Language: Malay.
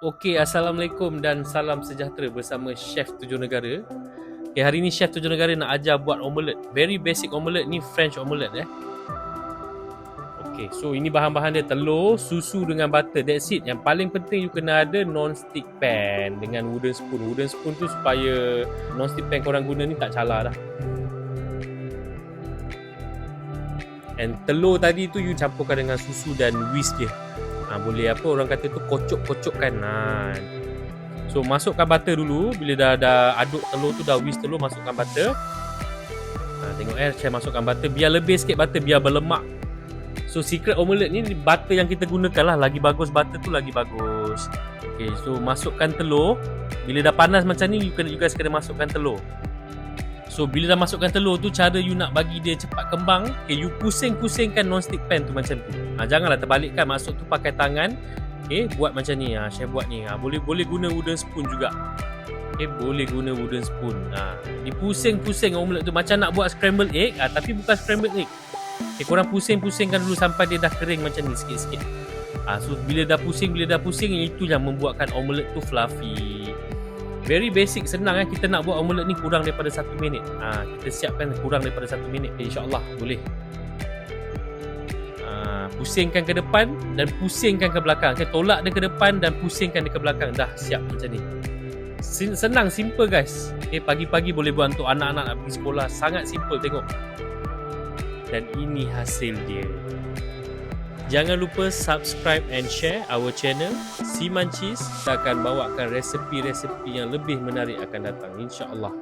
Okey, Assalamualaikum dan salam sejahtera bersama Chef Tujuh Negara. Okay, hari ni Chef Tujuh Negara nak ajar buat omelette. Very basic omelette ni, French omelette Okay, so ini bahan-bahan dia telur, susu dengan butter. That's it. Yang paling penting you kena ada non-stick pan dengan wooden spoon. Wooden spoon tu supaya non-stick pan korang guna ni tak calar dah. And telur tadi tu you campurkan dengan susu dan whisk dia. Boleh apa orang kata tu kocok-kocokkan. So masukkan butter dulu. Bila dah aduk telur tu, dah whisk telur, masukkan butter. Tengok saya masukkan butter. Biar lebih sikit butter, biar berlemak. So secret omelette ni butter yang kita gunakan lah. Lagi bagus butter tu lagi bagus. Okay, so masukkan telur. Bila dah panas macam ni, you guys kena masukkan telur. So bila dah masukkan telur tu, cara you nak bagi dia cepat kembang, okay, you pusing-pusingkan non-stick pan tu macam tu. Janganlah terbalikkan, masuk tu pakai tangan. Okay, buat macam ni. Saya buat ni. Boleh guna wooden spoon juga. Okay, boleh guna wooden spoon. Dipusing-pusing omelette tu macam nak buat scrambled egg, tapi bukan scrambled egg. Okay, korang pusing-pusingkan dulu sampai dia dah kering macam ni sikit-sikit. So bila dah pusing, itu yang membuatkan omelette tu fluffy. Very basic, senang kita nak buat omelette ni kurang daripada 1 minit. Kita siapkan kurang daripada 1 minit. InsyaAllah boleh. Pusingkan ke depan dan pusingkan ke belakang. Tolak dia ke depan dan pusingkan dia ke belakang. Dah siap macam ni. Senang, simple guys. Pagi-pagi boleh buat untuk anak-anak nak pergi sekolah. Sangat simple, tengok. Dan ini hasil dia. Jangan lupa subscribe and share our channel Siman Cheese. Kita akan bawakan resepi-resepi yang lebih menarik akan datang, insya-Allah.